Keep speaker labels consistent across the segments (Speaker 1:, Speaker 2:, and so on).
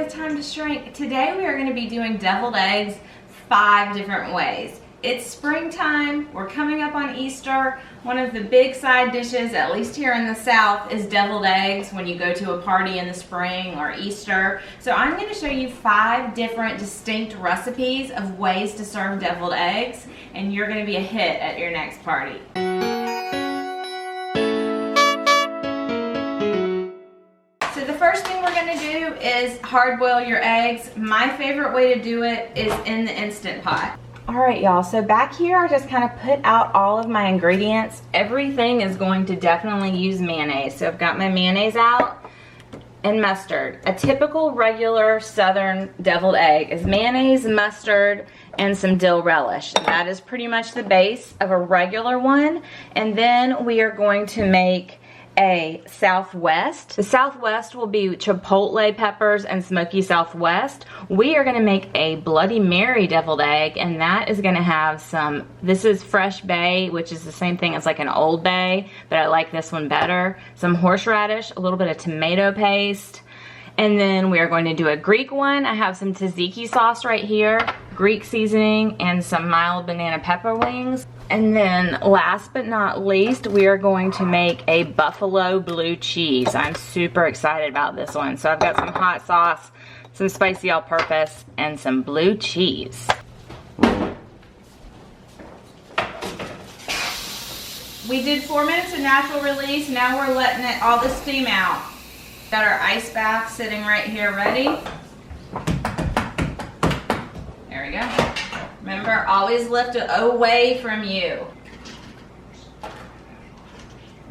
Speaker 1: Time to Shrink. Today we are going to be doing deviled eggs 5 different ways. It's springtime, we're coming up on Easter. One of the big side dishes, at least here in the South, is deviled eggs when you go to a party in the spring or Easter. So I'm going to show you 5 different distinct recipes of ways to serve deviled eggs, and you're going to be a hit at your next party. So the first thing we're going to do is hard boil your eggs. My favorite way to do it is in the Instant Pot. Alright y'all, so back here I just kind of put out all of my ingredients. Everything is going to definitely use mayonnaise. So I've got my mayonnaise out and mustard. A typical regular Southern deviled egg is mayonnaise, mustard, and some dill relish. That is pretty much the base of a regular one. And then we are going to make a Southwest. The Southwest will be Chipotle peppers and smoky Southwest. We are gonna make a Bloody Mary deviled egg, and that is gonna have some, this is fresh bay, which is the same thing as like an Old Bay, but I like this one better. Some horseradish, a little bit of tomato paste, and then we are going to do a Greek one. I have some tzatziki sauce right here, Greek seasoning, and some mild banana pepper wings. And then last but not least, we are going to make a buffalo blue cheese. I'm super excited about this one. So I've got some hot sauce, some spicy all-purpose, and some blue cheese. We did 4 minutes of natural release. Now we're letting all the steam out. Got our ice bath sitting right here ready. There we go. Remember, always lift it away from you.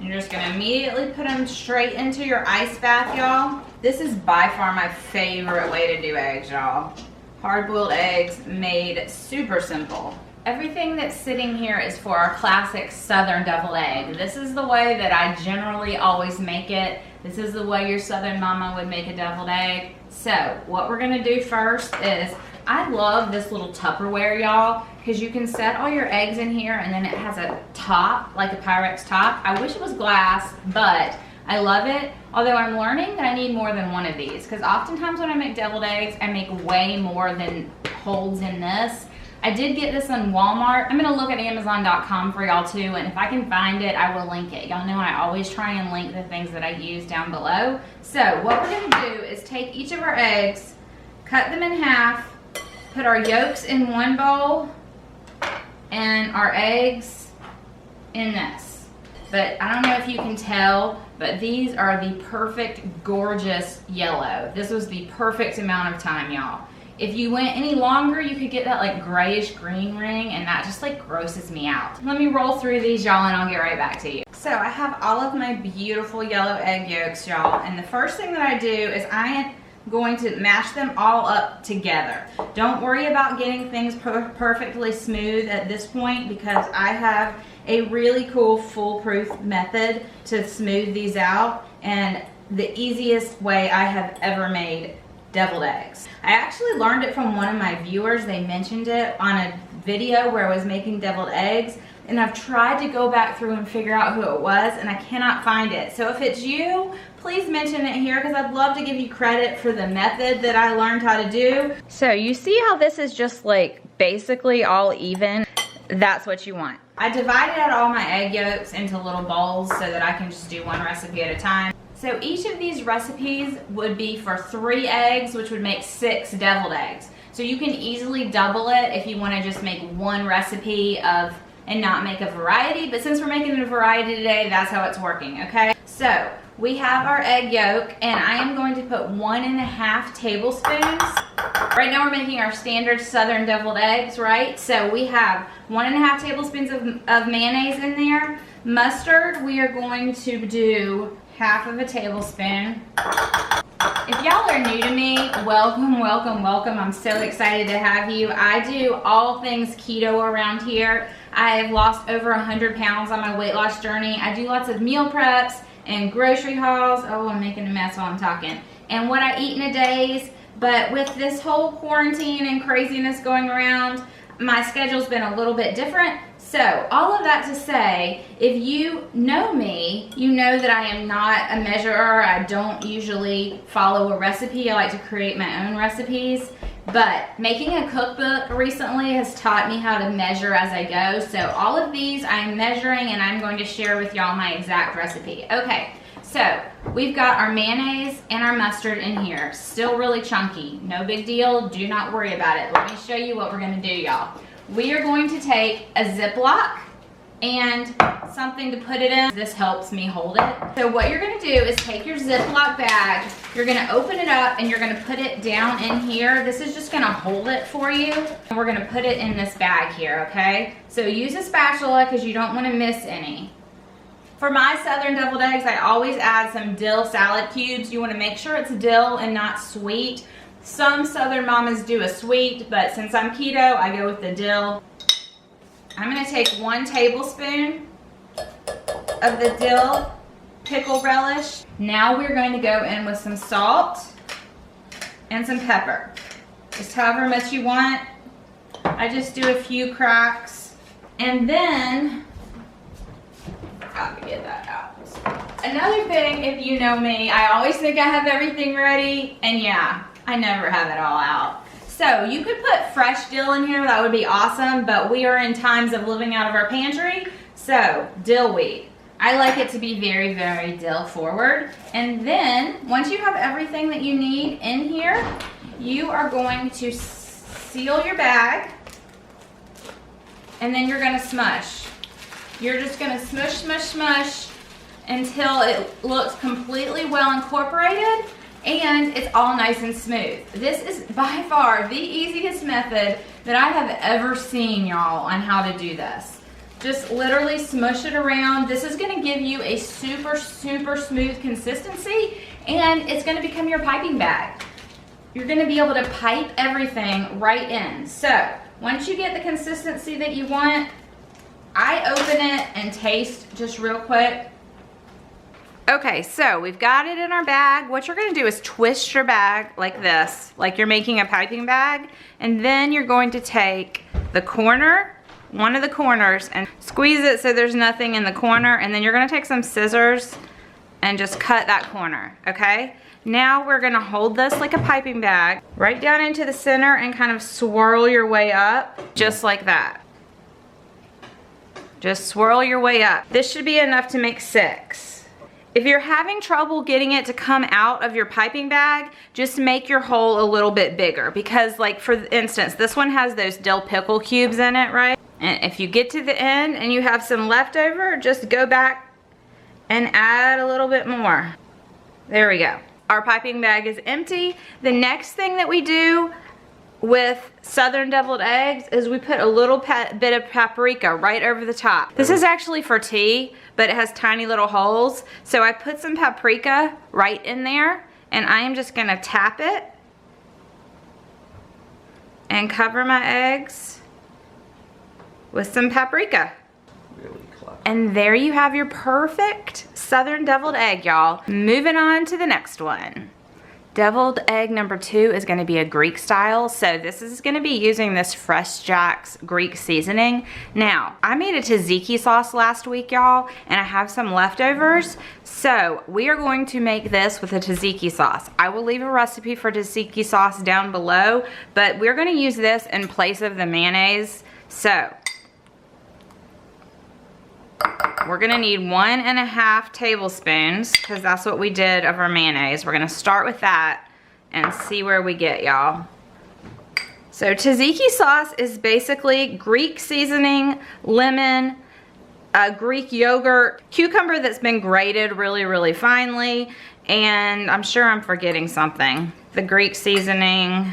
Speaker 1: You're just gonna immediately put them straight into your ice bath, y'all. This is by far my favorite way to do eggs, y'all. Hard-boiled eggs made super simple. Everything that's sitting here is for our classic Southern deviled egg. This is the way that I generally always make it. This is the way your Southern mama would make a deviled egg. So what we're gonna do first is, I love this little Tupperware, y'all, because you can set all your eggs in here and then it has a top, like a Pyrex top. I wish it was glass, but I love it. Although I'm learning that I need more than one of these, because oftentimes when I make deviled eggs, I make way more than holds in this. I did get this on Walmart. I'm gonna look at Amazon.com for y'all too, and if I can find it, I will link it. Y'all know I always try and link the things that I use down below. So what we're gonna do is take each of our eggs, cut them in half, put our yolks in one bowl, and our eggs in this. But I don't know if you can tell, but these are the perfect, gorgeous yellow. This was the perfect amount of time, y'all. If you went any longer, you could get that like grayish green ring, and that just like grosses me out. Let me roll through these, y'all, and I'll get right back to you. So I have all of my beautiful yellow egg yolks, y'all, and the first thing that I do is I am going to mash them all up together. Don't worry about getting things perfectly smooth at this point, because I have a really cool foolproof method to smooth these out, and the easiest way I have ever made deviled eggs. I actually learned it from one of my viewers. They mentioned it on a video where I was making deviled eggs, and I've tried to go back through and figure out who it was, and I cannot find it. So if it's you, please mention it here, because I'd love to give you credit for the method that I learned how to do. So you see how this is just like basically all even? That's what you want. I divided out all my egg yolks into little bowls so that I can just do one recipe at a time. So each of these recipes would be for 3 eggs, which would make 6 deviled eggs. So you can easily double it if you want to just make one recipe of and not make a variety, but since we're making a variety today, that's how it's working, okay? So we have our egg yolk, and I am going to put 1.5 tablespoons. Right now we're making our standard Southern deviled eggs, right? So we have 1.5 tablespoons of mayonnaise in there. Mustard, we are going to do 1/2 tablespoon. If y'all are new to me, welcome, welcome, welcome. I'm so excited to have you. I do all things keto around here. I have lost over 100 pounds on my weight loss journey. I do lots of meal preps and grocery hauls. Oh, I'm making a mess while I'm talking. And what I eat in a days. But with this whole quarantine and craziness going around, my schedule's been a little bit different. So all of that to say, if you know me, you know that I am not a measurer. I don't usually follow a recipe. I like to create my own recipes. But making a cookbook recently has taught me how to measure as I go. So all of these I'm measuring, and I'm going to share with y'all my exact recipe. Okay, so we've got our mayonnaise and our mustard in here. Still really chunky. No big deal. Do not worry about it. Let me show you what we're going to do, y'all. We are going to take a ziplock and something to put it in. This helps me hold it. So what you're gonna do is take your Ziploc bag, you're gonna open it up and you're gonna put it down in here. This is just gonna hold it for you. And we're gonna put it in this bag here, okay? So use a spatula because you don't wanna miss any. For my Southern deviled eggs, I always add some dill salad cubes. You wanna make sure it's dill and not sweet. Some Southern mamas do a sweet, but since I'm keto, I go with the dill. I'm gonna take 1 tablespoon of the dill pickle relish. Now we're going to go in with some salt and some pepper. Just however much you want. I just do a few cracks. And then, got to get that out. Another thing, if you know me, I always think I have everything ready, and yeah, I never have it all out. So you could put fresh dill in here, that would be awesome, but we are in times of living out of our pantry, so dill weed. I like it to be very, very dill forward. And then, once you have everything that you need in here, you are going to seal your bag, and then you're gonna smush. You're just gonna smush, smush, smush until it looks completely well incorporated and it's all nice and smooth. This is by far the easiest method that I have ever seen, y'all, on how to do this. Just literally smush it around. This is gonna give you a super, super smooth consistency, and it's gonna become your piping bag. You're gonna be able to pipe everything right in. So, once you get the consistency that you want, I open it and taste just real quick. Okay, so we've got it in our bag. What you're gonna do is twist your bag like this, like you're making a piping bag, and then you're going to take the corner, one of the corners, and squeeze it so there's nothing in the corner, and then you're gonna take some scissors and just cut that corner, okay? Now we're gonna hold this like a piping bag, right down into the center and kind of swirl your way up, just like that. Just swirl your way up. This should be enough to make 6. If you're having trouble getting it to come out of your piping bag, just make your hole a little bit bigger, because like for instance, this one has those dill pickle cubes in it, right? And if you get to the end and you have some left over, just go back and add a little bit more. There we go. Our piping bag is empty. The next thing that we do with Southern deviled eggs is we put a little bit of paprika right over the top. This is actually for tea, but it has tiny little holes. So I put some paprika right in there, and I am just gonna tap it and cover my eggs with some paprika.
Speaker 2: Really clever.
Speaker 1: And there you have your perfect Southern deviled egg, y'all. Moving on to the next one. Deviled egg number 2 is gonna be a Greek style. So this is gonna be using this Fresh Jack's Greek seasoning. Now, I made a tzatziki sauce last week, y'all, and I have some leftovers. So we are going to make this with a tzatziki sauce. I will leave a recipe for tzatziki sauce down below, but we're gonna use this in place of the mayonnaise. So we're gonna need 1.5 tablespoons, because that's what we did of our mayonnaise. We're gonna start with that and see where we get, y'all. So tzatziki sauce is basically Greek seasoning, lemon, Greek yogurt, cucumber that's been grated really, really finely, and I'm sure I'm forgetting something. The Greek seasoning.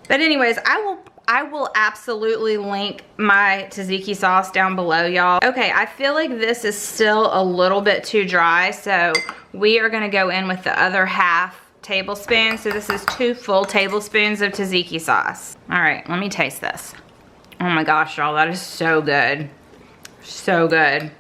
Speaker 1: But anyways, I will absolutely link my tzatziki sauce down below, y'all. Okay, I feel like this is still a little bit too dry, so we are gonna go in with the other 1/2 tablespoon. So this is 2 full tablespoons of tzatziki sauce. All right, let me taste this. Oh my gosh, y'all, that is so good. So good.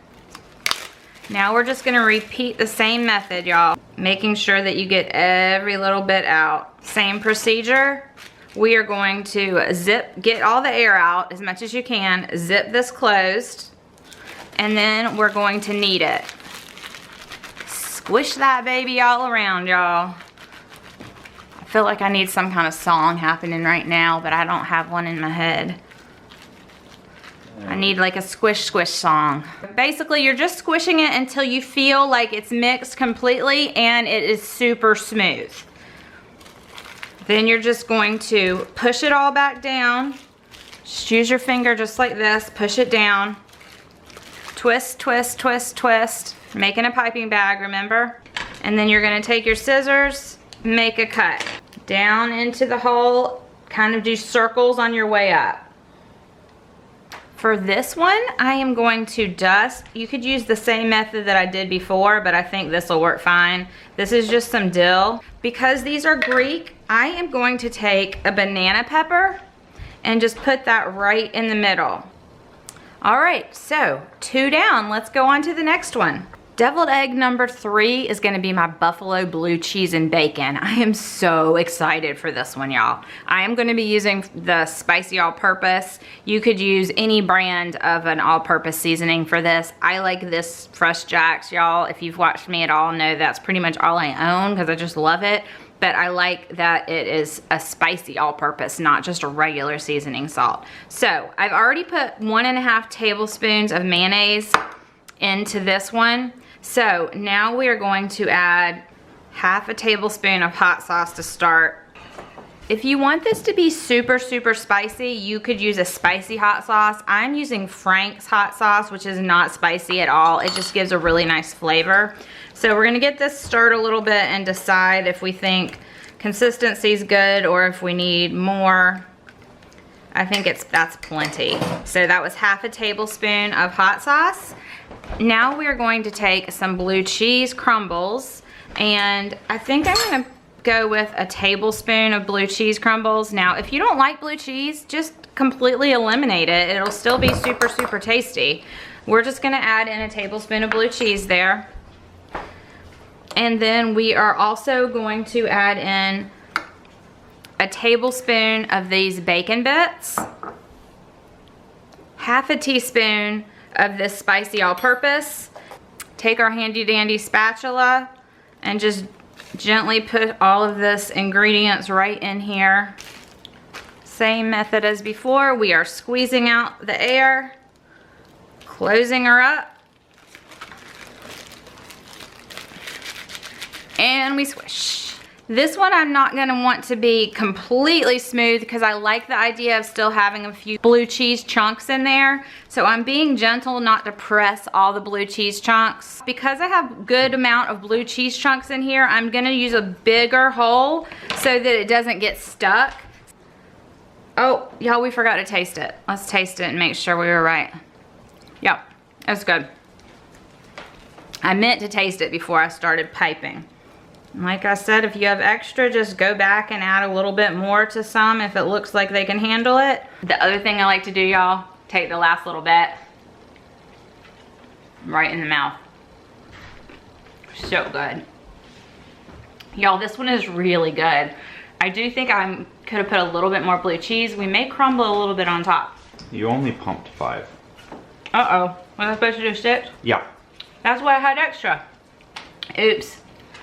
Speaker 1: Now we're just gonna repeat the same method, y'all, making sure that you get every little bit out. Same procedure. we are going to get all the air out as much as you can, zip this closed, and then we're going to knead it. Squish that baby all around, y'all. I feel like I need some kind of song happening right now, but I don't have one in my head. I need like a squish squish song. Basically, you're just squishing it until you feel like it's mixed completely and it is super smooth. Then you're just going to push it all back down. Just use your finger just like this, push it down. Twist, twist, twist, twist. Making a piping bag, remember? And then you're gonna take your scissors, make a cut. Down into the hole, kind of do circles on your way up. For this one, I am going to dust. You could use the same method that I did before, but I think this will work fine. This is just some dill. Because these are Greek, I am going to take a banana pepper and just put that right in the middle. All right, so 2 down. Let's go on to the next one. Deviled egg number 3 is gonna be my buffalo blue cheese and bacon. I am so excited for this one, y'all. I am gonna be using the spicy all-purpose. You could use any brand of an all-purpose seasoning for this. I like this Fresh Jack's, y'all. If you've watched me at all, know that's pretty much all I own because I just love it. But I like that it is a spicy all-purpose, not just a regular seasoning salt. So I've already put 1.5 tablespoons of mayonnaise into this one. So now we are going to add 1/2 tablespoon of hot sauce to start. If you want this to be super, super spicy, you could use a spicy hot sauce. I'm using Frank's hot sauce, which is not spicy at all. It just gives a really nice flavor. So we're gonna get this stirred a little bit and decide if we think consistency is good or if we need more. I think that's plenty. So that was 1/2 tablespoon of hot sauce. Now we are going to take some blue cheese crumbles, and I think I'm gonna go with a tablespoon of blue cheese crumbles. Now, if you don't like blue cheese, just completely eliminate it. It'll still be super, super tasty. We're just gonna add in a tablespoon of blue cheese there. And then we are also going to add in a tablespoon of these bacon bits, 1/2 teaspoon of this spicy all-purpose. Take our handy dandy spatula and just gently put all of this ingredients right in here. Same method as before. We are squeezing out the air, closing her up, and we squish. This one I'm not gonna want to be completely smooth because I like the idea of still having a few blue cheese chunks in there. So I'm being gentle not to press all the blue cheese chunks. Because I have good amount of blue cheese chunks in here, I'm gonna use a bigger hole so that it doesn't get stuck. Oh, y'all, we forgot to taste it. Let's taste it and make sure we were right. Yep, that's good. I meant to taste it before I started piping. Like I said, if you have extra, just go back and add a little bit more to some if it looks like they can handle it. The other thing I like to do, y'all, take the last little bit right in the mouth. So good. Y'all, this one is really good. I do think I could have put a little bit more blue cheese. We may crumble a little bit on top.
Speaker 2: You only pumped 5.
Speaker 1: Uh-oh. Was I supposed to do 6?
Speaker 2: Yeah.
Speaker 1: That's why I had extra. Oops.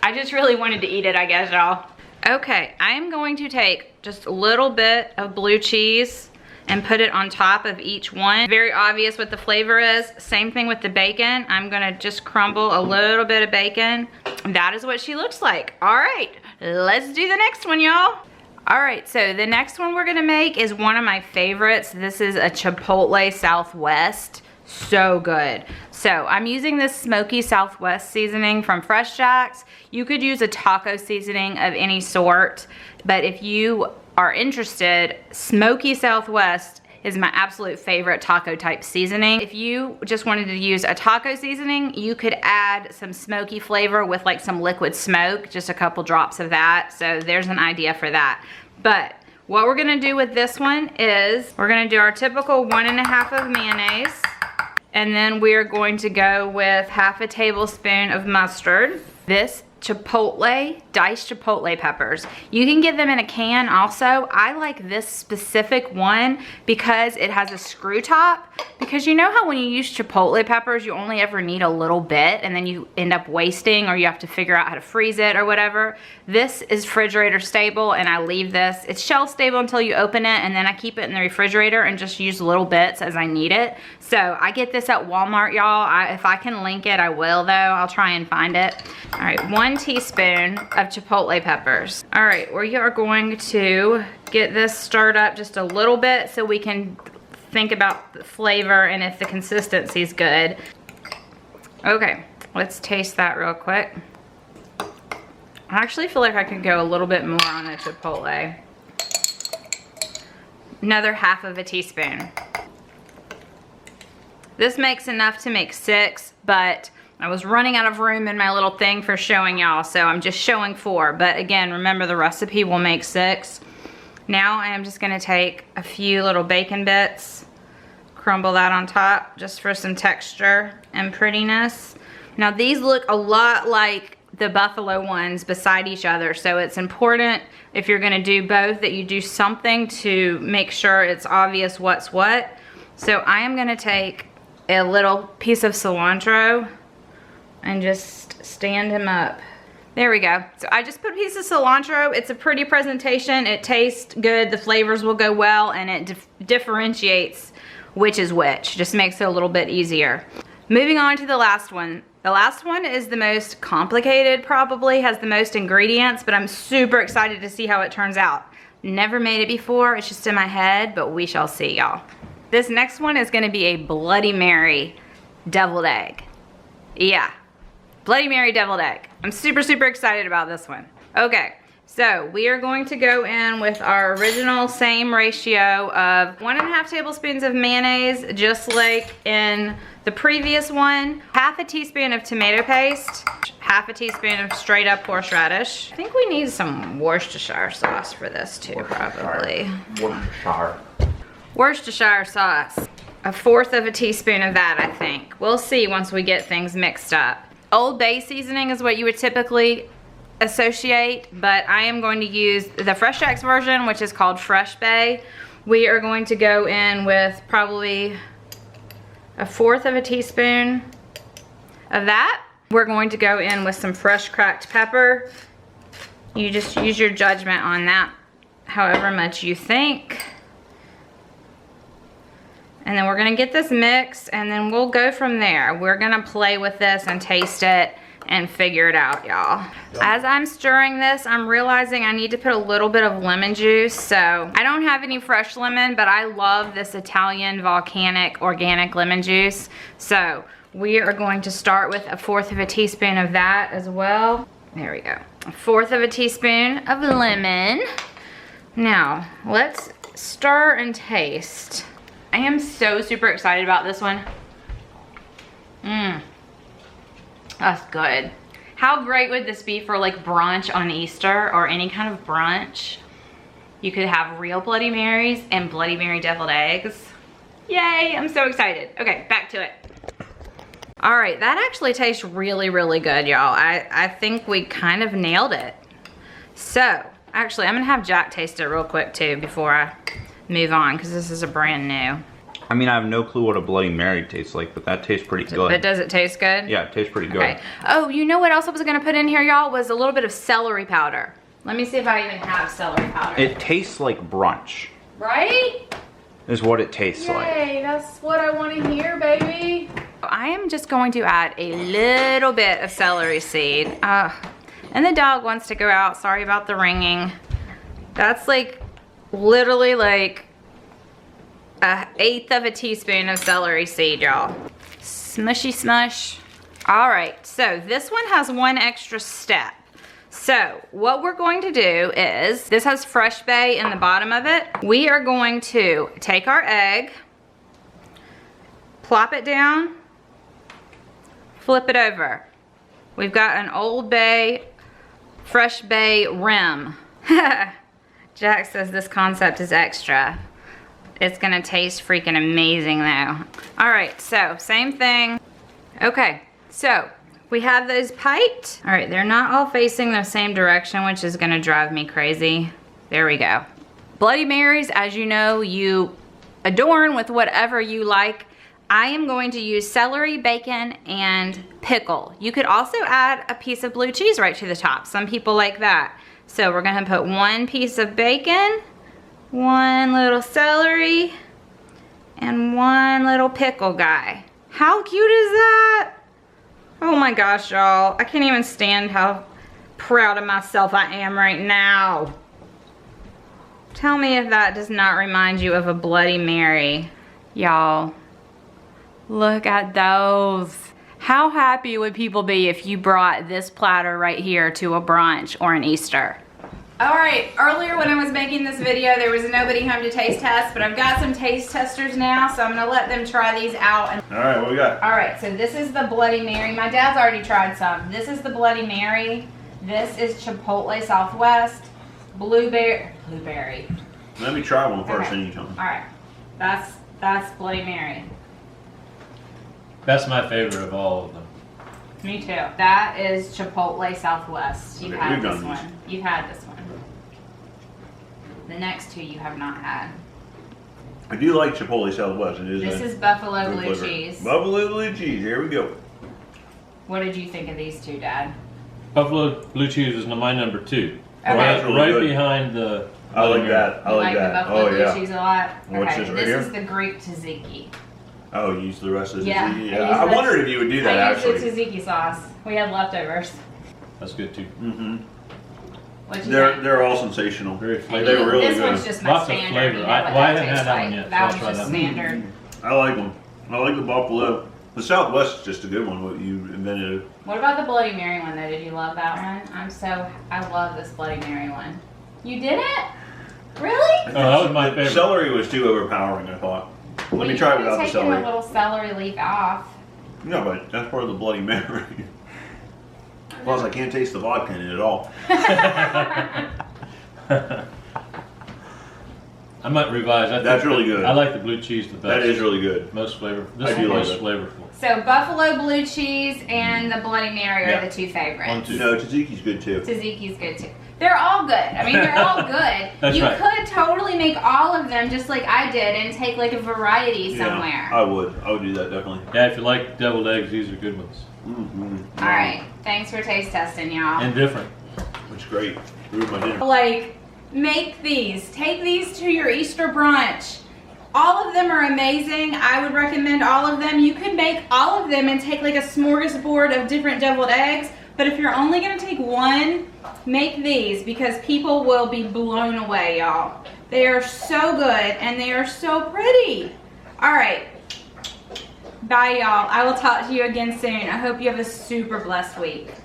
Speaker 1: I just really wanted to eat it, I guess, y'all. Okay, I'm going to take just a little bit of blue cheese and put it on top of each one. Very obvious what the flavor is. Same thing with the bacon. I'm gonna just crumble a little bit of bacon. That is what she looks like. All right, let's do the next one, y'all. All right, so the next one we're gonna make is one of my favorites. This is a Chipotle Southwest. So good. So I'm using this smoky Southwest seasoning from Fresh Jack's. You could use a taco seasoning of any sort, but if you are interested, smoky Southwest is my absolute favorite taco type seasoning. If you just wanted to use a taco seasoning, you could add some smoky flavor with like some liquid smoke, just a couple drops of that. So there's an idea for that. But what we're gonna do with this one is we're gonna do our typical 1.5 of mayonnaise. And then we're going to go with 1/2 tablespoon of mustard. This diced chipotle peppers. You can get them in a can also. I like this specific one because it has a screw top. Because you know how when you use chipotle peppers, you only ever need a little bit and then you end up wasting, or you have to figure out how to freeze it or whatever. This is refrigerator stable, and I leave this. It's shelf stable until you open it, and then I keep it in the refrigerator and just use little bits as I need it. So I get this at Walmart, y'all. If I can link it, I will though. I'll try and find it. All right, 1 teaspoon of chipotle peppers. All right, we are going to get this stirred up just a little bit so we can think about the flavor and if the consistency is good. Okay, let's taste that real quick. I actually feel like I could go a little bit more on the chipotle. Another 1/2 teaspoon. This makes enough to make 6, but I was running out of room in my little thing for showing y'all, so I'm just showing 4. But again, remember the recipe will make 6. Now I am just gonna take a few little bacon bits, crumble that on top just for some texture and prettiness. Now these look a lot like the buffalo ones beside each other, so it's important if you're gonna do both that you do something to make sure it's obvious what's what. So I am gonna take a little piece of cilantro and just stand him up. There we go. So I just put a piece of cilantro. It's a pretty presentation. It tastes good. The flavors will go well, and it differentiates which is which. Just makes it a little bit easier. Moving on to the last one. The last one is the most complicated, probably has the most ingredients, but I'm super excited to see how it turns out. Never made it before. It's just in my head, but we shall see, y'all. This next one is gonna be a Bloody Mary deviled egg. Yeah. Bloody Mary deviled egg. I'm super, super excited about this one. Okay, so we are going to go in with our original same ratio of 1.5 tablespoons of mayonnaise, just like in the previous one. 1/2 teaspoon of tomato paste, 1/2 teaspoon of straight up horseradish. I think we need some Worcestershire sauce for this too, probably. Worcestershire sauce. 1/4 teaspoon of that, I think. We'll see once we get things mixed up. Old Bay seasoning is what you would typically associate, but I am going to use the Fresh Jack's version, which is called Fresh Bay. We are going to go in with probably 1/4 teaspoon of that. We're going to go in with some fresh cracked pepper. You just use your judgment on that, however much you think. And then we're gonna get this mixed, and then we'll go from there. We're gonna play with this and taste it and figure it out, y'all. As I'm stirring this, I'm realizing I need to put a little bit of lemon juice. So I don't have any fresh lemon, but I love this Italian volcanic organic lemon juice. So we are going to start with 1/4 teaspoon of that as well. There we go. 1/4 teaspoon of lemon. Now, let's stir and taste. I am so super excited about this one. That's good. How great would this be for like brunch on Easter or any kind of brunch? You could have real Bloody Marys and Bloody Mary deviled eggs. Yay, I'm so excited. Okay, back to it. All right, that actually tastes really, really good, y'all. I think we kind of nailed it. So, actually, I'm gonna have Jack taste it real quick too before I move on, because this is a brand new.
Speaker 2: I mean, I have no clue what a Bloody Mary tastes like, but that tastes pretty good.
Speaker 1: But does it taste good?
Speaker 2: Yeah, it tastes pretty good.
Speaker 1: Okay. Oh, you know what else I was gonna put in here, y'all? Was a little bit of celery powder. Let me see if I even have celery powder.
Speaker 2: It tastes like brunch.
Speaker 1: Right?
Speaker 2: Is what it tastes like.
Speaker 1: Yay, that's what I want to hear, baby. I am just going to add a little bit of celery seed. And the dog wants to go out. Sorry about the ringing. That's like literally like 1/8 teaspoon of celery seed, y'all. Smushy smush. All right, so this one has one extra step. So what we're going to do is, this has Fresh Bay in the bottom of it. We are going to take our egg, plop it down, flip it over. We've got an Old Bay, Fresh Bay rim. Jack says this concept is extra. It's gonna taste freaking amazing though. All right, so same thing. Okay, so We have those piped. All right, they're not all facing the same direction, which is gonna drive me crazy. There we go. Bloody Marys, as you know, you adorn with whatever you like. I am going to use celery, bacon, and pickle. You could also add a piece of blue cheese right to the top. Some people like that. So we're gonna put 1 piece of bacon, 1 little celery, and 1 little pickle guy. How cute is that? Oh my gosh, y'all. I can't even stand how proud of myself I am right now. Tell me if that does not remind you of a Bloody Mary. Y'all, look at those. How happy would people be if you brought this platter right here to a brunch or an Easter? All right, earlier when I was making this video, there was nobody home to taste test, but I've got some taste testers now, so I'm gonna let them try these out.
Speaker 2: All right, what we got?
Speaker 1: All right, so this is the Bloody Mary. My dad's already tried some. This is the Bloody Mary. This is Chipotle Southwest. Blueberry.
Speaker 2: Let me try one first,
Speaker 1: Okay.
Speaker 2: then you tell me.
Speaker 1: All right, that's Bloody Mary.
Speaker 3: That's my favorite of all of them.
Speaker 1: Me too. That is Chipotle Southwest. You've
Speaker 2: Okay,
Speaker 1: had
Speaker 2: we've
Speaker 1: this
Speaker 2: done
Speaker 1: one.
Speaker 2: these.
Speaker 1: You've had this one. The next two you have not had.
Speaker 2: I do like Chipotle Southwest. It is.
Speaker 1: This
Speaker 2: a
Speaker 1: is buffalo
Speaker 2: good
Speaker 1: blue
Speaker 2: flavor.
Speaker 1: cheese.
Speaker 2: Buffalo blue cheese. Here we go.
Speaker 1: What did you think of these two, Dad?
Speaker 3: Buffalo blue cheese is my number 2.
Speaker 1: Okay.
Speaker 3: Right,
Speaker 2: That's really
Speaker 3: right
Speaker 2: good.
Speaker 3: behind the.
Speaker 2: I like that. I
Speaker 1: You
Speaker 2: like
Speaker 1: the
Speaker 2: that.
Speaker 1: buffalo
Speaker 2: Oh
Speaker 1: blue
Speaker 2: yeah.
Speaker 1: cheese a lot?
Speaker 2: What's
Speaker 1: Okay,
Speaker 2: this right
Speaker 1: this
Speaker 2: here?
Speaker 1: is the Greek tzatziki.
Speaker 2: Oh, you use the rest of the
Speaker 1: Yeah,
Speaker 2: tzatziki?
Speaker 1: I
Speaker 2: Yeah.
Speaker 1: use
Speaker 2: I
Speaker 1: the-
Speaker 2: wondered if you would do that
Speaker 1: I used
Speaker 2: actually.
Speaker 1: the tzatziki sauce. We had leftovers.
Speaker 3: That's good too.
Speaker 2: Mm-hmm.
Speaker 1: What'd you think?
Speaker 2: They're all sensational.
Speaker 3: Very
Speaker 1: And
Speaker 3: flavorful.
Speaker 2: They were really
Speaker 1: this
Speaker 2: good.
Speaker 1: one's just my
Speaker 3: Lots of
Speaker 1: standard.
Speaker 3: flavor.
Speaker 1: You know
Speaker 3: I
Speaker 1: what
Speaker 3: haven't
Speaker 1: tastes
Speaker 3: had that
Speaker 1: like.
Speaker 3: one yet,
Speaker 1: That
Speaker 3: so I'll
Speaker 1: one's
Speaker 3: try
Speaker 1: just
Speaker 3: that one.
Speaker 1: standard.
Speaker 2: I like them. I like the buffalo. The Southwest is just a good one. What you invented.
Speaker 1: What about the Bloody Mary one though? Did you love that one? I love this Bloody Mary one. You did it? Really?
Speaker 3: Oh, that was my favorite.
Speaker 2: Celery was too overpowering, I thought. Let me try it without the
Speaker 1: taking
Speaker 2: celery.
Speaker 1: a little celery leaf off.
Speaker 2: No, but that's part of the Bloody Mary. Plus, I can't taste the vodka in it at all.
Speaker 3: I might revise.
Speaker 2: That's really good.
Speaker 3: I like the blue cheese the best.
Speaker 2: That is really good.
Speaker 3: Most flavorful.
Speaker 2: I
Speaker 3: This
Speaker 2: do
Speaker 3: is
Speaker 2: like
Speaker 3: most
Speaker 2: that.
Speaker 3: flavorful.
Speaker 1: So buffalo blue cheese and the Bloody Mary are
Speaker 3: Yeah.
Speaker 1: the two favorites.
Speaker 3: 1, 2.
Speaker 2: No, tzatziki's good too.
Speaker 1: Tzatziki's good too. They're all good. I mean, they're all good.
Speaker 3: That's
Speaker 1: You
Speaker 3: right.
Speaker 1: could totally make all of them just like I did and take like a variety
Speaker 2: Yeah,
Speaker 1: somewhere.
Speaker 2: I would do that definitely.
Speaker 3: Yeah, if you like deviled eggs, these are good ones.
Speaker 2: Mm-hmm.
Speaker 1: All right. Thanks for taste testing, y'all.
Speaker 3: And different.
Speaker 2: It's great. Ruined my dinner.
Speaker 1: Like, make these. Take these to your Easter brunch. All of them are amazing. I would recommend all of them. You could make all of them and take like a smorgasbord of different deviled eggs. But if you're only gonna take one, make these because people will be blown away, y'all. They are so good and they are so pretty. All right. Bye, y'all. I will talk to you again soon. I hope you have a super blessed week.